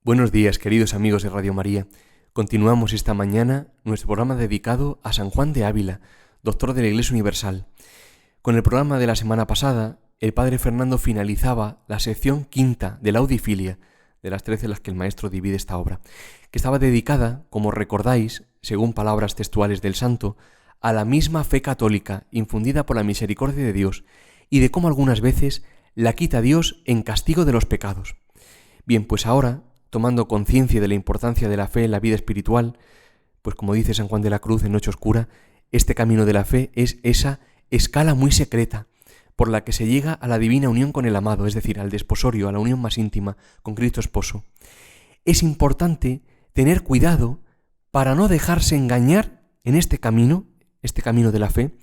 Buenos días, queridos amigos de Radio María. Continuamos esta mañana nuestro programa dedicado a San Juan de Ávila, doctor de la Iglesia Universal. Con el programa de la semana pasada, el Padre Fernando finalizaba la sección quinta de la Audifilia, de las 13 en las que el Maestro divide esta obra, que estaba dedicada, como recordáis, según palabras textuales del Santo, a la misma fe católica infundida por la misericordia de Dios y de cómo algunas veces la quita Dios en castigo de los pecados. Bien, pues ahora, tomando conciencia de la importancia de la fe en la vida espiritual, pues como dice San Juan de la Cruz en Noche Oscura, este camino de la fe es esa escala muy secreta por la que se llega a la divina unión con el amado, es decir, al desposorio, a la unión más íntima con Cristo Esposo. Es importante tener cuidado para no dejarse engañar en este camino de la fe,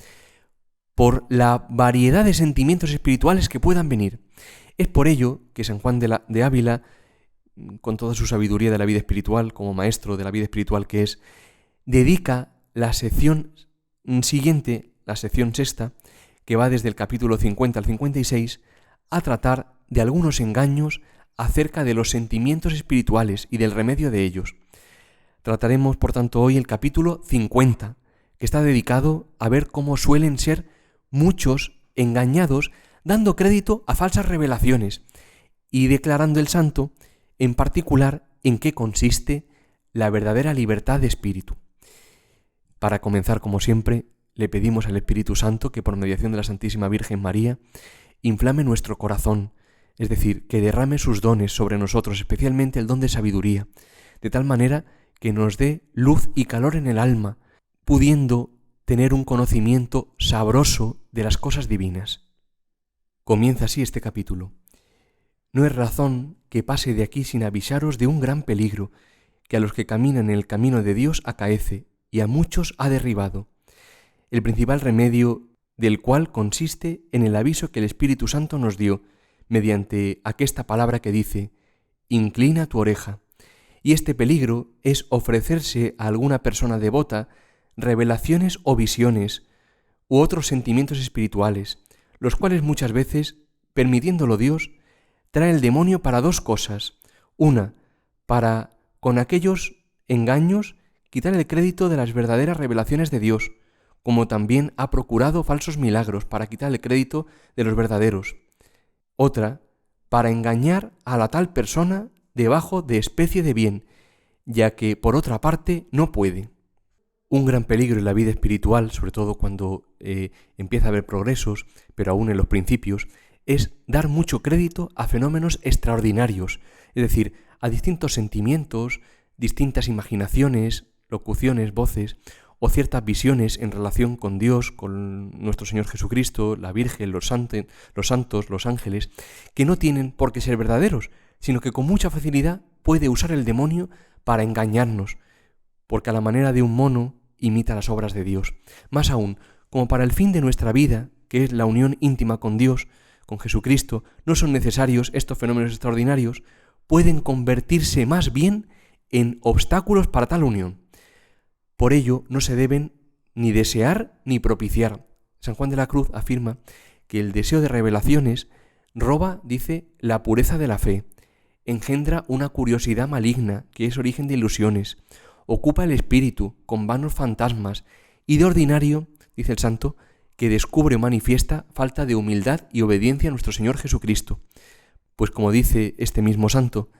por la variedad de sentimientos espirituales que puedan venir. Es por ello que San Juan de Ávila, con toda su sabiduría de la vida espiritual, como maestro de la vida espiritual que es, dedica la sección siguiente, la sección sexta, que va desde el capítulo 50 al 56, a tratar de algunos engaños acerca de los sentimientos espirituales y del remedio de ellos. Trataremos, por tanto, hoy el capítulo 50, que está dedicado a ver cómo suelen ser muchos engañados, dando crédito a falsas revelaciones y declarando el santo, en particular, en qué consiste la verdadera libertad de espíritu. Para comenzar, como siempre, le pedimos al Espíritu Santo que por mediación de la Santísima Virgen María inflame nuestro corazón, es decir, que derrame sus dones sobre nosotros, especialmente el don de sabiduría, de tal manera que nos dé luz y calor en el alma, pudiendo tener un conocimiento sabroso de las cosas divinas. Comienza así este capítulo. No es razón que pase de aquí sin avisaros de un gran peligro que a los que caminan en el camino de Dios acaece y a muchos ha derribado, el principal remedio del cual consiste en el aviso que el Espíritu Santo nos dio mediante aquesta palabra que dice: inclina tu oreja. Y este peligro es ofrecerse a alguna persona devota revelaciones o visiones u otros sentimientos espirituales, los cuales muchas veces, permitiéndolo Dios, trae el demonio para dos cosas. Una, para, con aquellos engaños, quitar el crédito de las verdaderas revelaciones de Dios, como también ha procurado falsos milagros para quitar el crédito de los verdaderos. Otra, para engañar a la tal persona debajo de especie de bien, ya que, por otra parte, no puede. Un gran peligro en la vida espiritual, sobre todo cuando empieza a haber progresos, pero aún en los principios, es dar mucho crédito a fenómenos extraordinarios, es decir, a distintos sentimientos, distintas imaginaciones, locuciones, voces, o ciertas visiones en relación con Dios, con nuestro Señor Jesucristo, la Virgen, los santos, los ángeles, que no tienen por qué ser verdaderos, sino que con mucha facilidad puede usar el demonio para engañarnos, porque a la manera de un mono imita las obras de Dios. Más aún, como para el fin de nuestra vida, que es la unión íntima con Dios, con Jesucristo, no son necesarios estos fenómenos extraordinarios, pueden convertirse más bien en obstáculos para tal unión. Por ello, no se deben ni desear ni propiciar. San Juan de la Cruz afirma que el deseo de revelaciones roba, dice, la pureza de la fe, engendra una curiosidad maligna que es origen de ilusiones, ocupa el espíritu con vanos fantasmas y de ordinario, dice el santo, que descubre o manifiesta falta de humildad y obediencia a nuestro Señor Jesucristo. Pues como dice este mismo santo,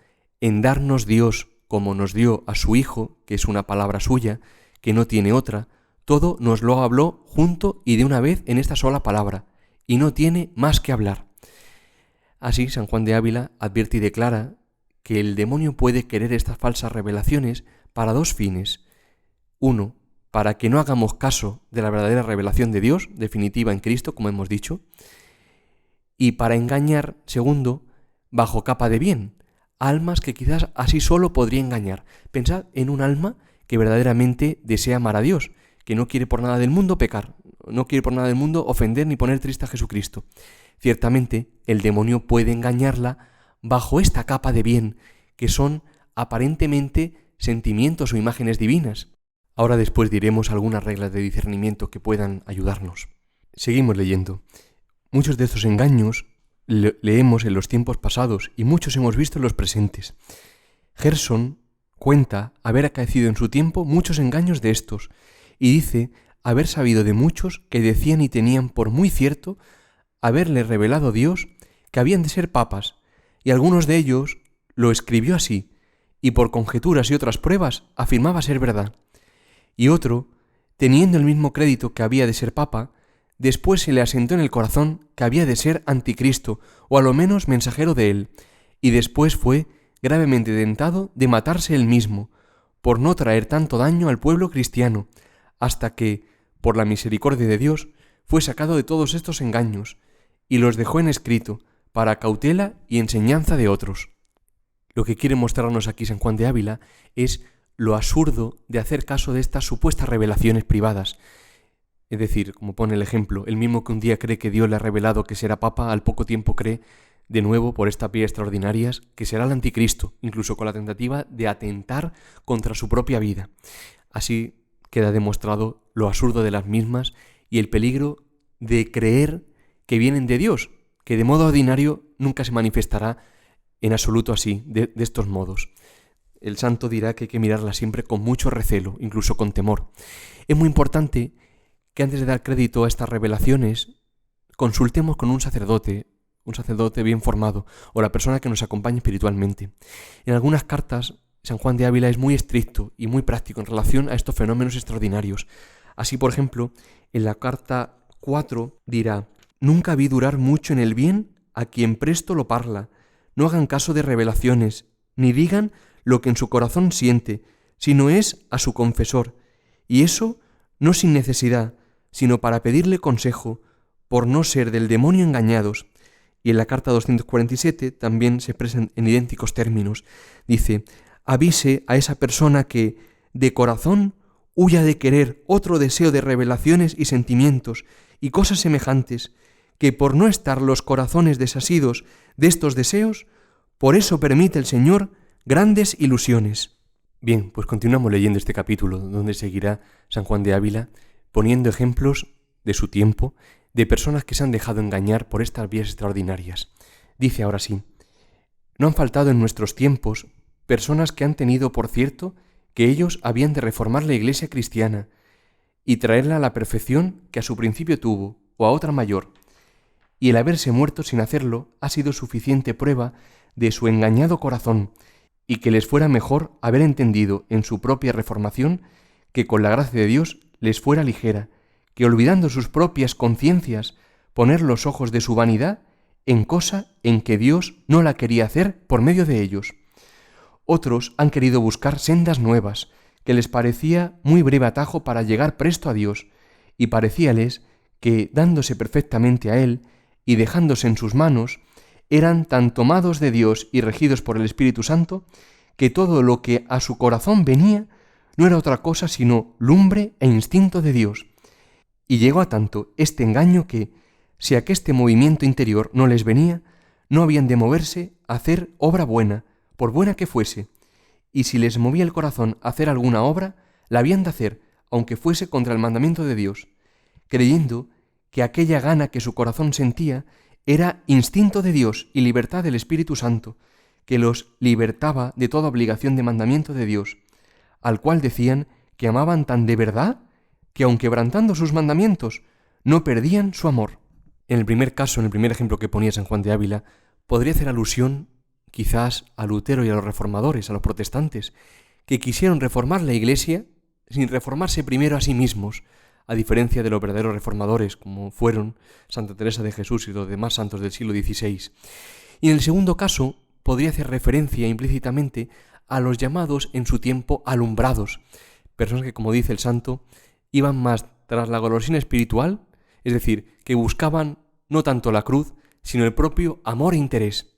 en darnos Dios como nos dio a su Hijo, que es una palabra suya, que no tiene otra, todo nos lo habló junto y de una vez en esta sola palabra, y no tiene más que hablar. Así, San Juan de Ávila advierte y declara que el demonio puede querer estas falsas revelaciones para dos fines. Uno, para que no hagamos caso de la verdadera revelación de Dios, definitiva en Cristo, como hemos dicho, y para engañar, segundo, bajo capa de bien, almas que quizás así solo podría engañar. Pensad en un alma que verdaderamente desea amar a Dios, que no quiere por nada del mundo pecar, no quiere por nada del mundo ofender ni poner triste a Jesucristo. Ciertamente, el demonio puede engañarla bajo esta capa de bien, que son aparentemente sentimientos o imágenes divinas. Ahora después diremos algunas reglas de discernimiento que puedan ayudarnos. Seguimos leyendo. Muchos de estos engaños leemos en los tiempos pasados y muchos hemos visto en los presentes. Gerson cuenta haber acaecido en su tiempo muchos engaños de estos, y dice haber sabido de muchos que decían y tenían por muy cierto haberle revelado Dios que habían de ser papas, y algunos de ellos lo escribió así, y por conjeturas y otras pruebas afirmaba ser verdad. Y otro, teniendo el mismo crédito que había de ser papa, después se le asentó en el corazón que había de ser anticristo, o a lo menos mensajero de él, y después fue gravemente tentado de matarse él mismo, por no traer tanto daño al pueblo cristiano, hasta que, por la misericordia de Dios, fue sacado de todos estos engaños, y los dejó en escrito, para cautela y enseñanza de otros. Lo que quiere mostrarnos aquí San Juan de Ávila es lo absurdo de hacer caso de estas supuestas revelaciones privadas. Es decir, como pone el ejemplo, el mismo que un día cree que Dios le ha revelado que será papa, al poco tiempo cree, de nuevo, por estas vías extraordinarias, que será el anticristo, incluso con la tentativa de atentar contra su propia vida. Así queda demostrado lo absurdo de las mismas y el peligro de creer que vienen de Dios, que de modo ordinario nunca se manifestará en absoluto así, de estos modos. El santo dirá que hay que mirarla siempre con mucho recelo, incluso con temor. Es muy importante que antes de dar crédito a estas revelaciones, consultemos con un sacerdote bien formado, o la persona que nos acompañe espiritualmente. En algunas cartas, San Juan de Ávila es muy estricto y muy práctico en relación a estos fenómenos extraordinarios. Así, por ejemplo, en la carta 4 dirá: «Nunca vi durar mucho en el bien a quien presto lo parla. No hagan caso de revelaciones, ni digan lo que en su corazón siente, sino es a su confesor, y eso no sin necesidad, sino para pedirle consejo, por no ser del demonio engañados». Y en la carta 247 también se expresan en idénticos términos. Dice: «Avise a esa persona que, de corazón, huya de querer otro deseo de revelaciones y sentimientos y cosas semejantes, que por no estar los corazones desasidos de estos deseos, por eso permite el Señor grandes ilusiones». Bien, pues continuamos leyendo este capítulo, donde seguirá San Juan de Ávila poniendo ejemplos de su tiempo, de personas que se han dejado engañar por estas vías extraordinarias. Dice ahora sí: «No han faltado en nuestros tiempos personas que han tenido por cierto que ellos habían de reformar la Iglesia cristiana y traerla a la perfección que a su principio tuvo, o a otra mayor, y el haberse muerto sin hacerlo ha sido suficiente prueba de su engañado corazón, y que les fuera mejor haber entendido en su propia reformación que con la gracia de Dios les fuera ligera, que olvidando sus propias conciencias, poner los ojos de su vanidad en cosa en que Dios no la quería hacer por medio de ellos. Otros han querido buscar sendas nuevas, que les parecía muy breve atajo para llegar presto a Dios, y parecíales que, dándose perfectamente a Él y dejándose en sus manos, eran tan tomados de Dios y regidos por el Espíritu Santo, que todo lo que a su corazón venía no era otra cosa sino lumbre e instinto de Dios. Y llegó a tanto este engaño que, si aqueste movimiento interior no les venía, no habían de moverse a hacer obra buena, por buena que fuese, y si les movía el corazón a hacer alguna obra, la habían de hacer, aunque fuese contra el mandamiento de Dios, creyendo que aquella gana que su corazón sentía era instinto de Dios y libertad del Espíritu Santo, que los libertaba de toda obligación de mandamiento de Dios, al cual decían que amaban tan de verdad que aun quebrantando sus mandamientos, no perdían su amor. En el primer caso, en el primer ejemplo que ponía San Juan de Ávila, podría hacer alusión quizás a Lutero y a los reformadores, a los protestantes, que quisieron reformar la Iglesia sin reformarse primero a sí mismos, a diferencia de los verdaderos reformadores, como fueron Santa Teresa de Jesús y los demás santos del siglo XVI. Y en el segundo caso, podría hacer referencia implícitamente a los llamados en su tiempo alumbrados, personas que, como dice el santo, iban más tras la golosina espiritual, es decir, que buscaban no tanto la cruz, sino el propio amor e interés.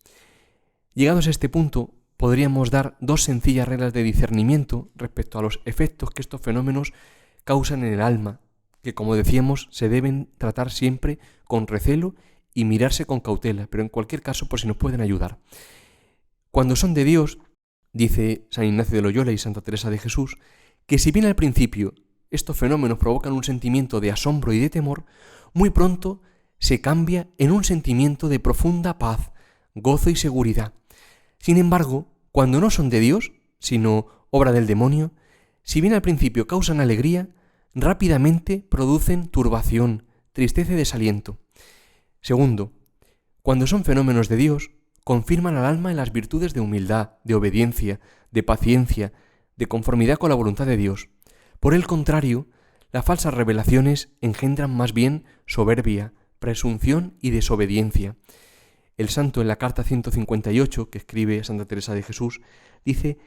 Llegados a este punto, podríamos dar dos sencillas reglas de discernimiento respecto a los efectos que estos fenómenos causan en el alma, que, como decíamos, se deben tratar siempre con recelo y mirarse con cautela, pero en cualquier caso, por si nos pueden ayudar. Cuando son de Dios, dice San Ignacio de Loyola y Santa Teresa de Jesús, que si bien al principio estos fenómenos provocan un sentimiento de asombro y de temor, muy pronto se cambia en un sentimiento de profunda paz, gozo y seguridad. Sin embargo, cuando no son de Dios, sino obra del demonio, si bien al principio causan alegría, rápidamente producen turbación, tristeza y desaliento. Segundo, cuando son fenómenos de Dios, confirman al alma en las virtudes de humildad, de obediencia, de paciencia, de conformidad con la voluntad de Dios. Por el contrario, las falsas revelaciones engendran más bien soberbia, presunción y desobediencia. El santo en la carta 158 que escribe Santa Teresa de Jesús dice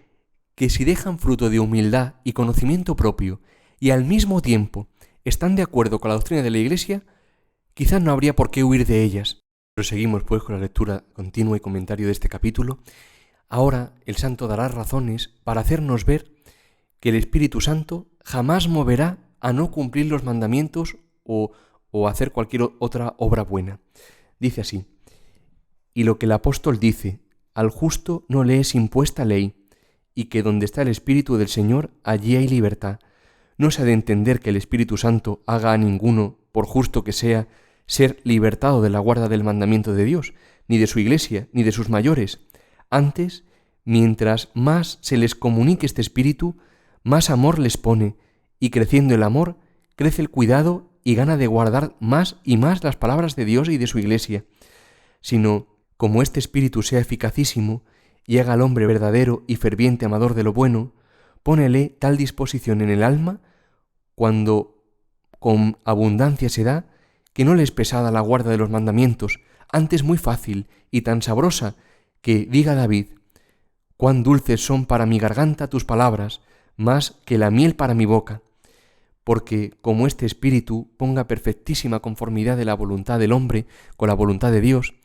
que si dejan fruto de humildad y conocimiento propio y al mismo tiempo están de acuerdo con la doctrina de la Iglesia, quizás no habría por qué huir de ellas. Proseguimos pues con la lectura continua y comentario de este capítulo. Ahora el santo dará razones para hacernos ver que el Espíritu Santo jamás moverá a no cumplir los mandamientos o hacer cualquier otra obra buena. Dice así: y lo que el apóstol dice, al justo no le es impuesta ley, y que donde está el Espíritu del Señor, allí hay libertad. No se ha de entender que el Espíritu Santo haga a ninguno, por justo que sea, ser libertado de la guarda del mandamiento de Dios, ni de su Iglesia, ni de sus mayores. Antes, mientras más se les comunique este Espíritu, más amor les pone, y creciendo el amor, crece el cuidado y gana de guardar más y más las palabras de Dios y de su Iglesia. Sino, como este Espíritu sea eficacísimo y haga al hombre verdadero y ferviente amador de lo bueno, pónele tal disposición en el alma, cuando con abundancia se da, que no le es pesada la guarda de los mandamientos, antes muy fácil y tan sabrosa, que diga David: cuán dulces son para mi garganta tus palabras, más que la miel para mi boca. Porque como este Espíritu ponga perfectísima conformidad de la voluntad del hombre con la voluntad de Dios,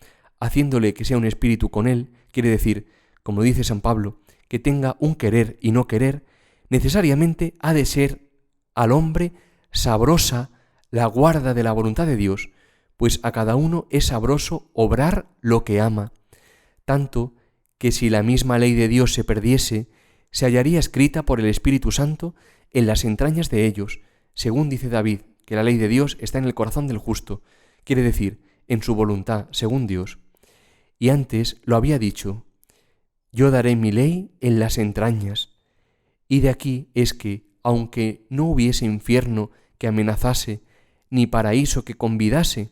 haciéndole que sea un espíritu con él, quiere decir, como dice San Pablo, que tenga un querer y no querer, necesariamente ha de ser al hombre sabrosa la guarda de la voluntad de Dios, pues a cada uno es sabroso obrar lo que ama, tanto que si la misma ley de Dios se perdiese, se hallaría escrita por el Espíritu Santo en las entrañas de ellos, según dice David, que la ley de Dios está en el corazón del justo, quiere decir, en su voluntad, según Dios. Y antes lo había dicho: yo daré mi ley en las entrañas. Y de aquí es que, aunque no hubiese infierno que amenazase, ni paraíso que convidase,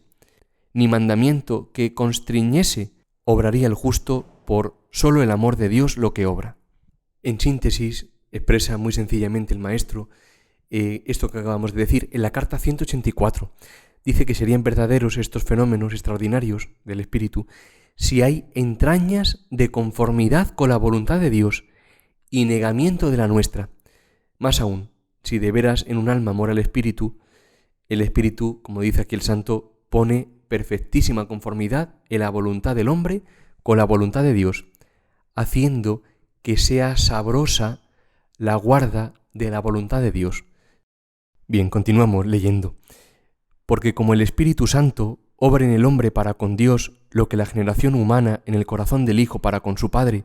ni mandamiento que constriñese, obraría el justo por solo el amor de Dios lo que obra. En síntesis, expresa muy sencillamente el maestro esto que acabamos de decir en la carta 184. Dice que serían verdaderos estos fenómenos extraordinarios del Espíritu si hay entrañas de conformidad con la voluntad de Dios y negamiento de la nuestra. Más aún, si de veras en un alma mora el Espíritu, como dice aquí el santo, pone perfectísima conformidad en la voluntad del hombre con la voluntad de Dios, haciendo que sea sabrosa la guarda de la voluntad de Dios. Bien, continuamos leyendo. Porque como el Espíritu Santo obra en el hombre para con Dios lo que la generación humana en el corazón del Hijo para con su Padre,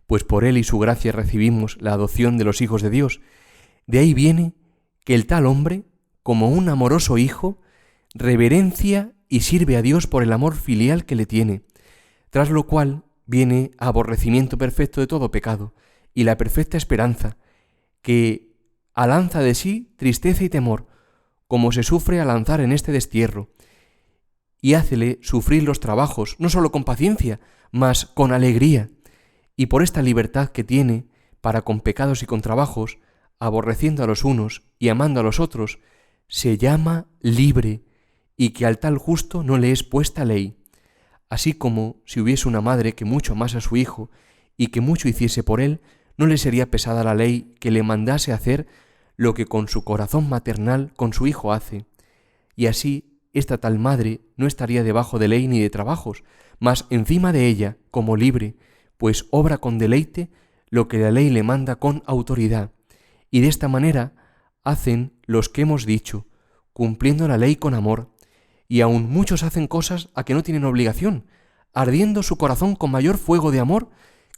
pues por él y su gracia recibimos la adopción de los hijos de Dios, de ahí viene que el tal hombre, como un amoroso hijo, reverencia y sirve a Dios por el amor filial que le tiene, tras lo cual viene aborrecimiento perfecto de todo pecado y la perfecta esperanza, que alanza de sí tristeza y temor, como se sufre al lanzar en este destierro, y hácele sufrir los trabajos, no solo con paciencia, mas con alegría, y por esta libertad que tiene para con pecados y con trabajos, aborreciendo a los unos y amando a los otros, se llama libre, y que al tal justo no le es puesta ley, así como si hubiese una madre que mucho amase a su hijo y que mucho hiciese por él, no le sería pesada la ley que le mandase hacer lo que con su corazón maternal con su hijo hace. Y así esta tal madre no estaría debajo de ley ni de trabajos, mas encima de ella como libre, pues obra con deleite lo que la ley le manda con autoridad. Y de esta manera hacen los que hemos dicho, cumpliendo la ley con amor, y aun muchos hacen cosas a que no tienen obligación, ardiendo su corazón con mayor fuego de amor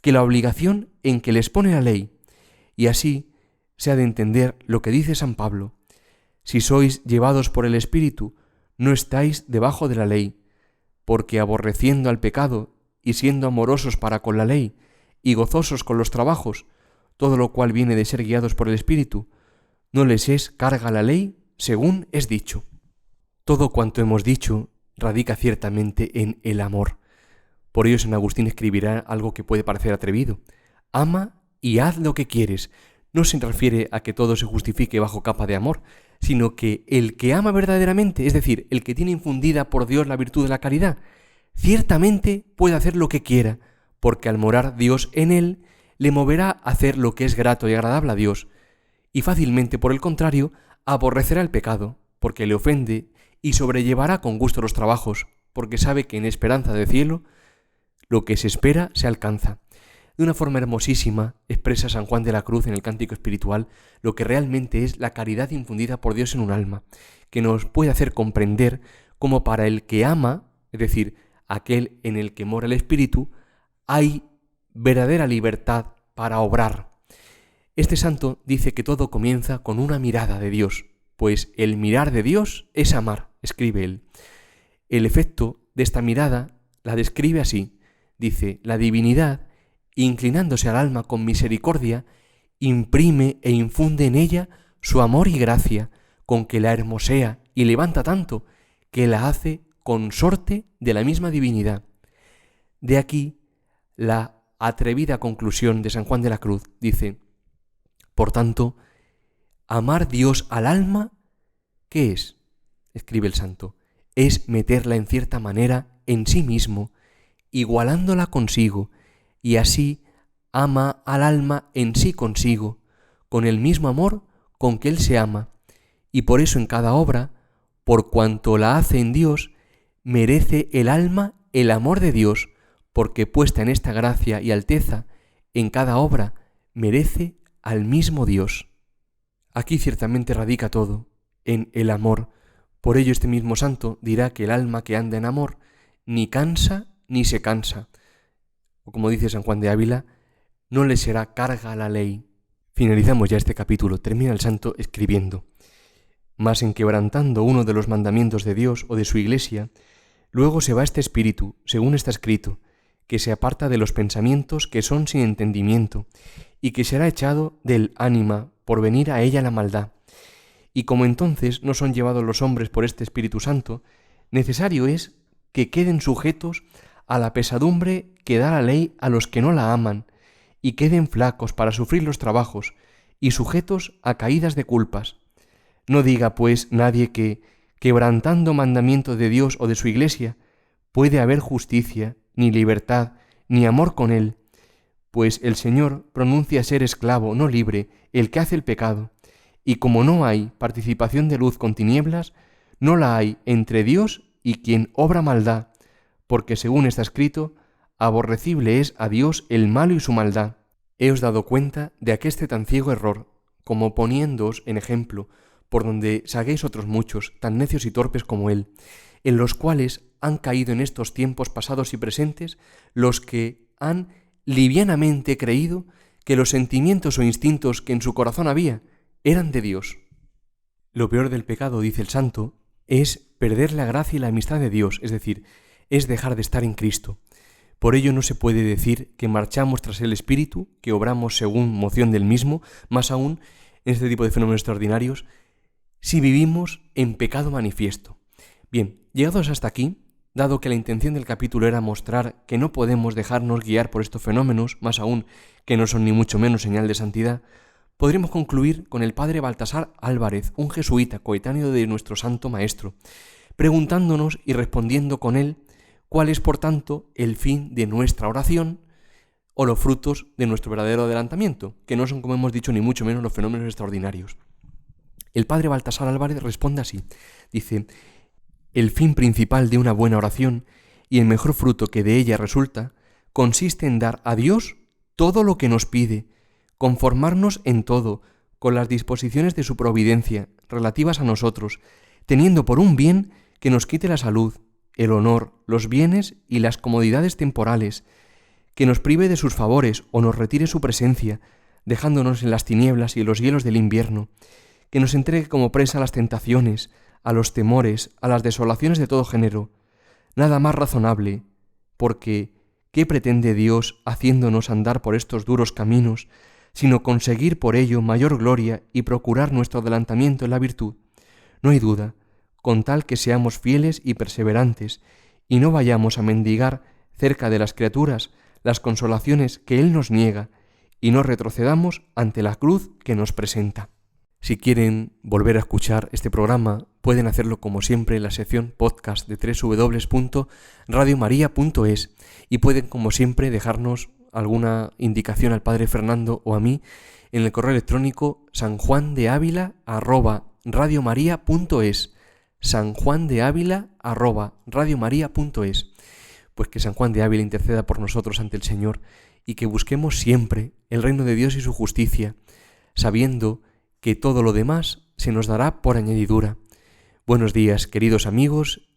que la obligación en que les pone la ley. Y así se ha de entender lo que dice San Pablo: si sois llevados por el Espíritu, no estáis debajo de la ley, porque aborreciendo al pecado y siendo amorosos para con la ley, y gozosos con los trabajos, todo lo cual viene de ser guiados por el Espíritu, no les es carga la ley, según es dicho. Todo cuanto hemos dicho radica ciertamente en el amor. Por ello San Agustín escribirá algo que puede parecer atrevido. Ama y haz lo que quieres. No se refiere a que todo se justifique bajo capa de amor, sino que el que ama verdaderamente, es decir, el que tiene infundida por Dios la virtud de la caridad, ciertamente puede hacer lo que quiera, porque al morar Dios en él, le moverá a hacer lo que es grato y agradable a Dios, y fácilmente, por el contrario, aborrecerá el pecado, porque le ofende, y sobrellevará con gusto los trabajos, porque sabe que en esperanza de cielo, lo que se espera se alcanza. De una forma hermosísima expresa San Juan de la Cruz en el Cántico Espiritual lo que realmente es la caridad infundida por Dios en un alma, que nos puede hacer comprender cómo para el que ama, es decir, aquel en el que mora el Espíritu, hay verdadera libertad para obrar. Este santo dice que todo comienza con una mirada de Dios, pues el mirar de Dios es amar, escribe él. El efecto de esta mirada la describe así, dice, la divinidad, inclinándose al alma con misericordia, imprime e infunde en ella su amor y gracia, con que la hermosea y levanta tanto, que la hace consorte de la misma divinidad. De aquí la atrevida conclusión de San Juan de la Cruz, dice, por tanto, amar Dios al alma, ¿qué es? Escribe el santo, es meterla en cierta manera en sí mismo, igualándola consigo, y así ama al alma en sí consigo, con el mismo amor con que él se ama, y por eso en cada obra, por cuanto la hace en Dios, merece el alma el amor de Dios, porque puesta en esta gracia y alteza, en cada obra merece al mismo Dios. Aquí ciertamente radica todo, en el amor. Por ello este mismo santo dirá que el alma que anda en amor ni cansa ni se cansa. O como dice San Juan de Ávila, no le será carga la ley. Finalizamos ya este capítulo. Termina el santo escribiendo: mas en quebrantando uno de los mandamientos de Dios o de su Iglesia, luego se va este espíritu, según está escrito, que se aparta de los pensamientos que son sin entendimiento, y que será echado del ánima por venir a ella la maldad. Y como entonces no son llevados los hombres por este Espíritu Santo, necesario es que queden sujetos a la pesadumbre que da la ley a los que no la aman, y queden flacos para sufrir los trabajos, y sujetos a caídas de culpas. No diga, pues, nadie que, quebrantando mandamiento de Dios o de su Iglesia, puede haber justicia, ni libertad, ni amor con él, pues el Señor pronuncia ser esclavo, no libre, el que hace el pecado, y como no hay participación de luz con tinieblas, no la hay entre Dios y quien obra maldad, porque según está escrito, aborrecible es a Dios el malo y su maldad. Heos dado cuenta de aqueste tan ciego error, como poniéndoos en ejemplo, por donde saguéis otros muchos, tan necios y torpes como él, en los cuales han caído en estos tiempos pasados y presentes los que han livianamente creído que los sentimientos o instintos que en su corazón había eran de Dios. Lo peor del pecado, dice el santo, es perder la gracia y la amistad de Dios, es decir, es dejar de estar en Cristo. Por ello no se puede decir que marchamos tras el Espíritu, que obramos según moción del mismo, más aún en este tipo de fenómenos extraordinarios, si vivimos en pecado manifiesto. Bien, llegados hasta aquí, dado que la intención del capítulo era mostrar que no podemos dejarnos guiar por estos fenómenos, más aún que no son ni mucho menos señal de santidad, podremos concluir con el padre Baltasar Álvarez, un jesuita coetáneo de nuestro santo maestro, preguntándonos y respondiendo con él cuál es, por tanto, el fin de nuestra oración o los frutos de nuestro verdadero adelantamiento, que no son, como hemos dicho, ni mucho menos los fenómenos extraordinarios. El padre Baltasar Álvarez responde así, dice: el fin principal de una buena oración y el mejor fruto que de ella resulta consiste en dar a Dios todo lo que nos pide, conformarnos en todo con las disposiciones de su providencia relativas a nosotros, teniendo por un bien que nos quite la salud, el honor, los bienes y las comodidades temporales, que nos prive de sus favores o nos retire su presencia, dejándonos en las tinieblas y en los hielos del invierno, que nos entregue como presa a las tentaciones, a los temores, a las desolaciones de todo género. Nada más razonable, porque ¿qué pretende Dios haciéndonos andar por estos duros caminos, sino conseguir por ello mayor gloria y procurar nuestro adelantamiento en la virtud? No hay duda, con tal que seamos fieles y perseverantes, y no vayamos a mendigar cerca de las criaturas las consolaciones que Él nos niega, y no retrocedamos ante la cruz que nos presenta. Si quieren volver a escuchar este programa, pueden hacerlo como siempre en la sección podcast de www.radiomaria.es y pueden como siempre dejarnos alguna indicación al Padre Fernando o a mí en el correo electrónico sanjuandeavila@radiomaria.es, sanjuandeavila@radiomaria.es. Pues que San Juan de Ávila interceda por nosotros ante el Señor y que busquemos siempre el reino de Dios y su justicia, sabiendo que todo lo demás se nos dará por añadidura. Buenos días, queridos amigos,